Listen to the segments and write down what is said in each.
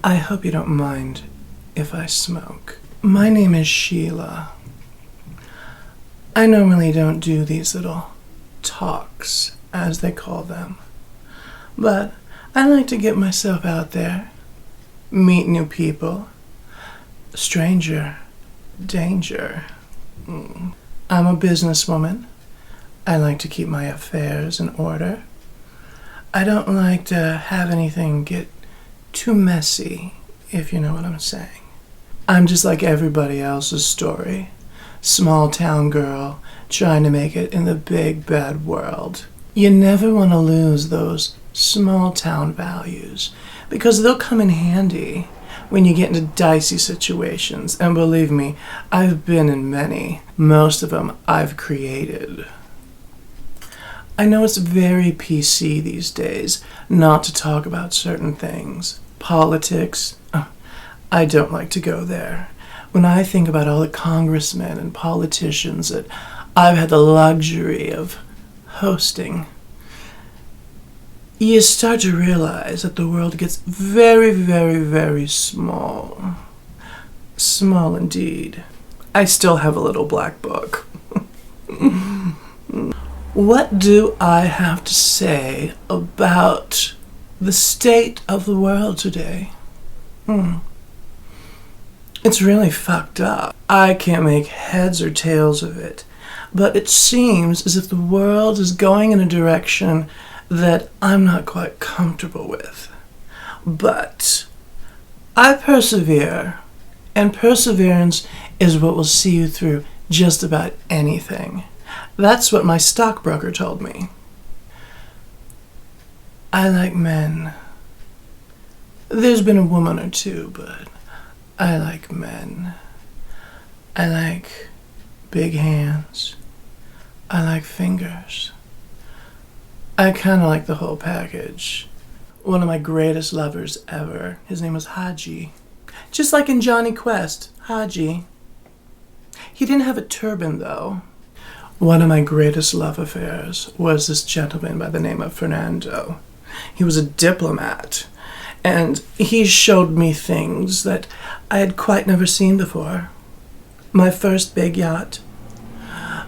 I hope you don't mind if I smoke. My name is Sheila. I normally don't do these little talks, as they call them, but I like to get myself out there, meet new people. Stranger danger. I'm a businesswoman. I like to keep my affairs in order. I don't like to have anything get too messy, if you know what I'm saying. I'm just like everybody else's story. Small town girl trying to make it in the big bad world. You never want to lose those small town values because they'll come in handy when you get into dicey situations. And believe me, I've been in many. Most of them I've created. I know it's very PC these days not to talk about certain things. Politics, I don't like to go there. When I think about all the congressmen and politicians that I've had the luxury of hosting, you start to realize that the world gets very, very, very small. Small indeed. I still have a little black book. What do I have to say about the state of the world today? It's really fucked up. I can't make heads or tails of it, but it seems as if the world is going in a direction that I'm not quite comfortable with. But I persevere, and perseverance is what will see you through just about anything. That's what my stockbroker told me. I like men. There's been a woman or two, but I like men. I like big hands. I like fingers. I kind of like the whole package. One of my greatest lovers ever, his name was Haji. Just like in Johnny Quest, Haji. He didn't have a turban, though. One of my greatest love affairs was this gentleman by the name of Fernando. He was a diplomat, and he showed me things that I had quite never seen before. My first big yacht,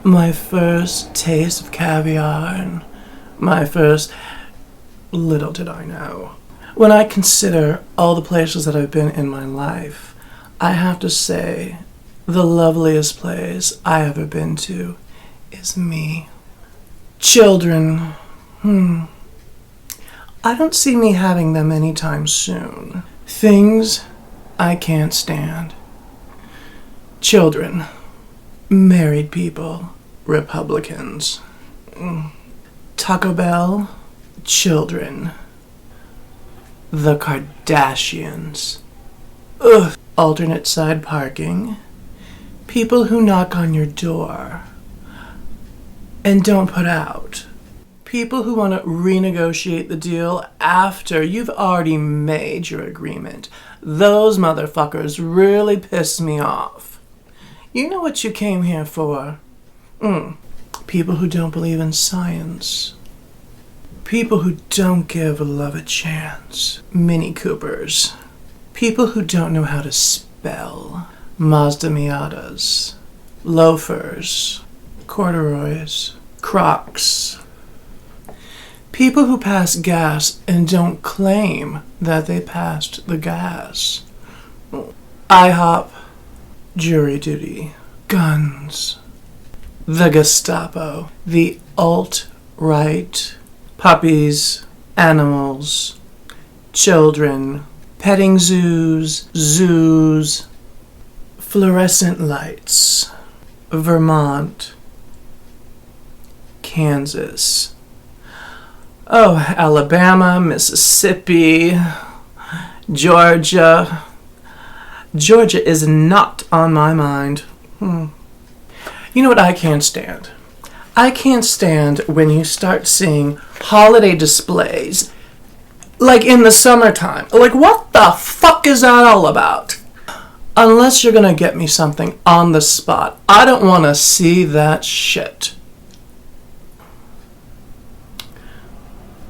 my first taste of caviar, and my first, little did I know. When I consider all the places that I've been in my life, I have to say the loveliest place I ever been to is me. Children, I don't see me having them anytime soon. Things I can't stand. Children, married people, Republicans. Taco Bell, children. The Kardashians. Ugh. Alternate side parking. People who knock on your door and don't put out. People who want to renegotiate the deal after you've already made your agreement. Those motherfuckers really piss me off. You know what you came here for? People who don't believe in science. People who don't give love a chance. Mini Coopers. People who don't know how to spell. Mazda Miatas. Loafers. Corduroys. Crocs. People who pass gas and don't claim that they passed the gas. IHOP. Jury duty. Guns. The Gestapo. The alt-right. Puppies. Animals. Children. Petting zoos. Zoos. Fluorescent lights. Vermont. Kansas. Oh, Alabama, Mississippi, Georgia. Georgia is not on my mind. You know what I can't stand? I can't stand when you start seeing holiday displays, like in the summertime. Like, what the fuck is that all about? Unless you're gonna get me something on the spot, I don't want to see that shit.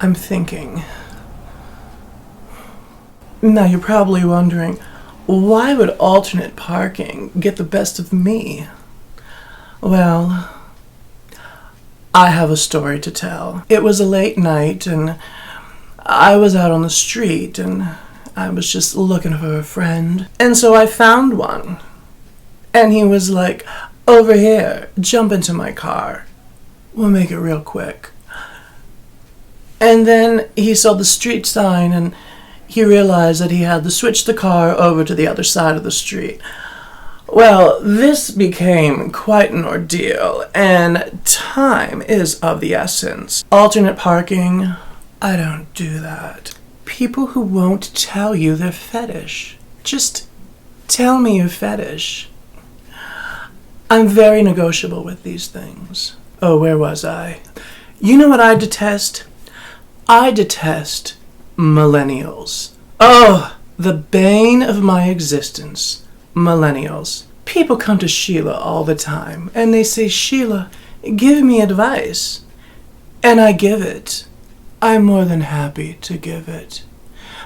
I'm thinking. Now you're probably wondering, why would alternate parking get the best of me? Well, I have a story to tell. It was a late night and I was out on the street and I was just looking for a friend. And so I found one. And he was like, "Over here, jump into my car. We'll make it real quick." And then he saw the street sign and he realized that he had to switch the car over to the other side of the street. Well, this became quite an ordeal, and time is of the essence. Alternate parking, I don't do that. People who won't tell you their fetish. Just tell me your fetish. I'm very negotiable with these things. Oh, where was I? You know what I detest? I detest millennials. Oh, the bane of my existence. Millennials. People come to Sheila all the time and they say, "Sheila, give me advice." And I give it. I'm more than happy to give it.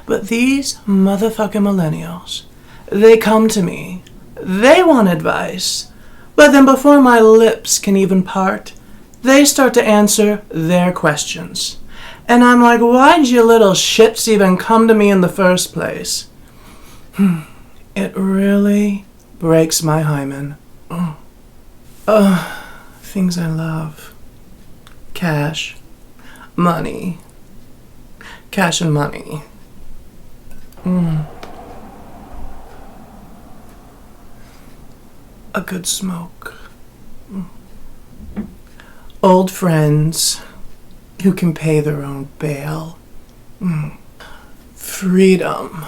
But these motherfucking millennials, they come to me. They want advice. But then before my lips can even part, they start to answer their questions. And I'm like, why'd you little shits even come to me in the first place? It really breaks my hymen. Things I love. Cash. Money. Cash and money. A good smoke. Old friends who can pay their own bail. Freedom.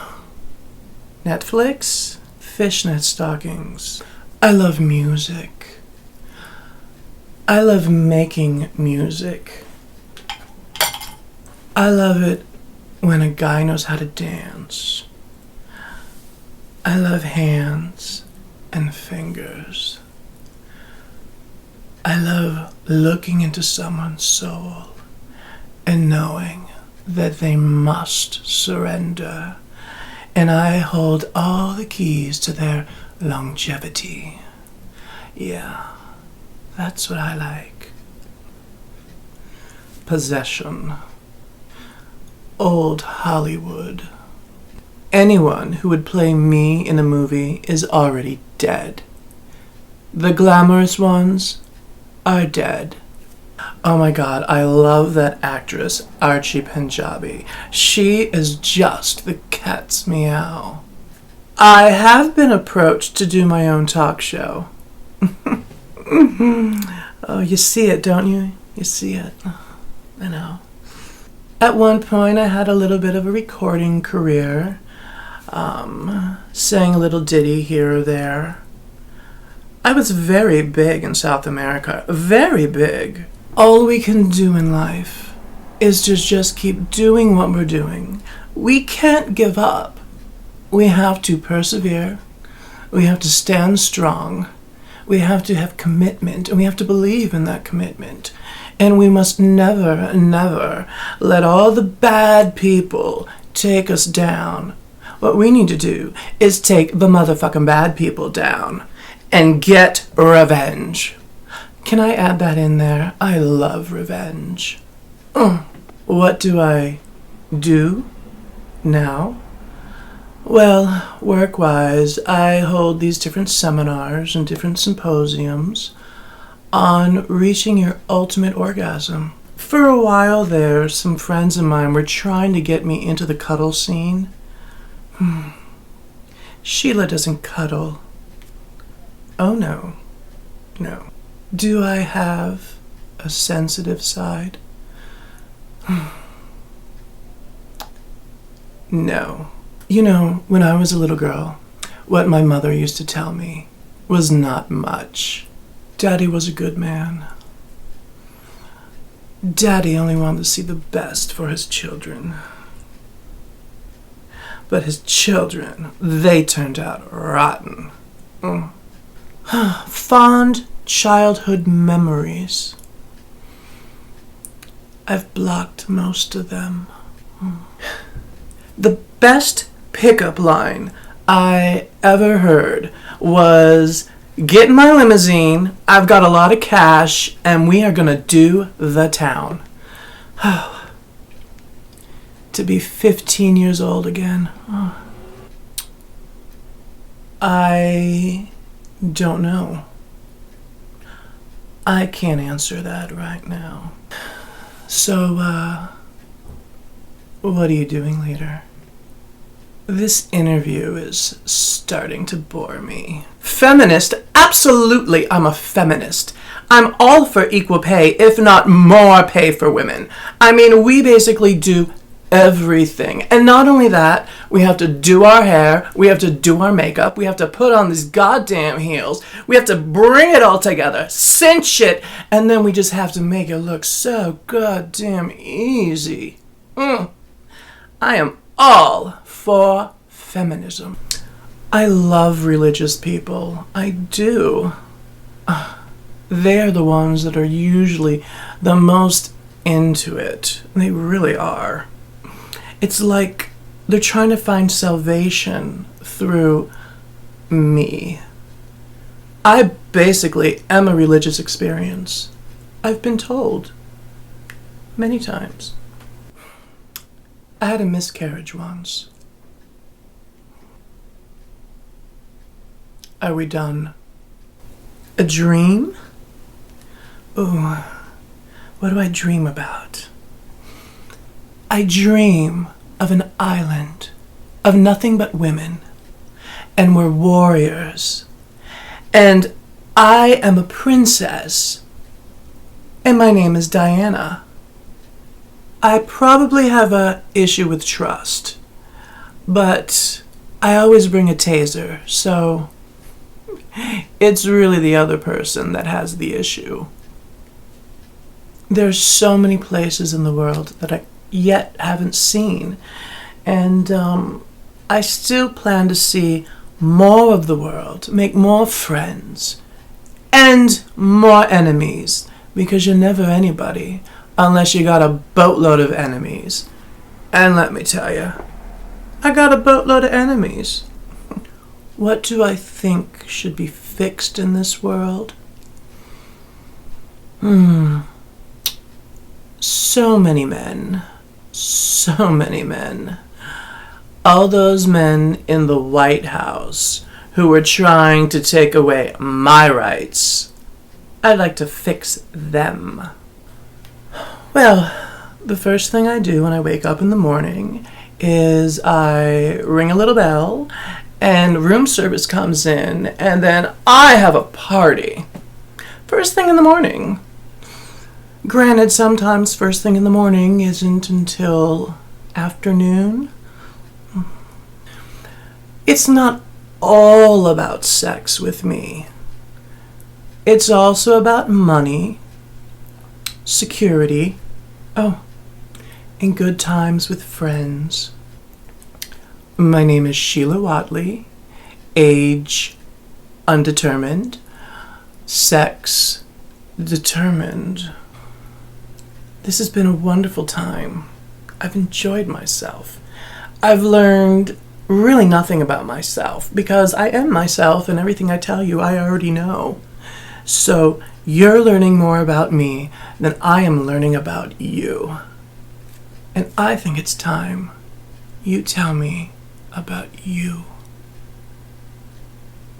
Netflix, fishnet stockings. I love music. I love making music. I love it when a guy knows how to dance. I love hands and fingers. I love looking into someone's soul and knowing that they must surrender, and I hold all the keys to their longevity. Yeah, that's what I like. Possession. Old Hollywood. Anyone who would play me in a movie is already dead. The glamorous ones are dead. Oh my god, I love that actress, Archie Punjabi. She is just the cat's meow. I have been approached to do my own talk show. Oh, you see it, don't you? You see it. I know. At one point, I had a little bit of a recording career. Sang a little ditty here or there. I was very big in South America. Very big. All we can do in life is to just keep doing what we're doing. We can't give up. We have to persevere. We have to stand strong. We have to have commitment, and we have to believe in that commitment. And we must never, never let all the bad people take us down. What we need to do is take the motherfucking bad people down and get revenge. Can I add that in there? I love revenge. What do I do now? Well, work-wise, I hold these different seminars and different symposiums on reaching your ultimate orgasm. For a while there, some friends of mine were trying to get me into the cuddle scene. Sheila doesn't cuddle. Oh no. No. Do I have a sensitive side? No. You know, when I was a little girl, what my mother used to tell me was not much. Daddy was a good man. Daddy only wanted to see the best for his children. But his children, they turned out rotten. Fond childhood memories. I've blocked most of them. The best pickup line I ever heard was, "Get in my limousine, I've got a lot of cash, and we are gonna do the town." To be 15 years old again. I don't know. I can't answer that right now. So, what are you doing later? This interview is starting to bore me. Feminist? Absolutely, I'm a feminist. I'm all for equal pay, if not more pay for women. I mean, we basically do everything. And not only that, we have to do our hair, we have to do our makeup, we have to put on these goddamn heels, we have to bring it all together, cinch it, and then we just have to make it look so goddamn easy. I am all for feminism. I love religious people. I do. They are the ones that are usually the most into it. They really are. It's like they're trying to find salvation through me. I basically am a religious experience. I've been told many times. I had a miscarriage once. Are we done? A dream? Ooh, what do I dream about? I dream of an island of nothing but women, and we're warriors, and I am a princess, and my name is Diana. I probably have an issue with trust, but I always bring a taser, so it's really the other person that has the issue. There's so many places in the world that I yet haven't seen, and I still plan to see more of the world, make more friends, and more enemies, because you're never anybody unless you got a boatload of enemies. And let me tell you, I got a boatload of enemies. What do I think should be fixed in this world? So many men. So many men. All those men in the White House who were trying to take away my rights. I'd like to fix them. Well, the first thing I do when I wake up in the morning is I ring a little bell and room service comes in, and then I have a party. First thing in the morning. Granted, sometimes first thing in the morning isn't until afternoon. It's not all about sex with me. It's also about money, security, and good times with friends. My name is Sheila Watley, age undetermined, sex determined. This has been a wonderful time. I've enjoyed myself. I've learned really nothing about myself because I am myself, and everything I tell you I already know. So you're learning more about me than I am learning about you. And I think it's time you tell me about you.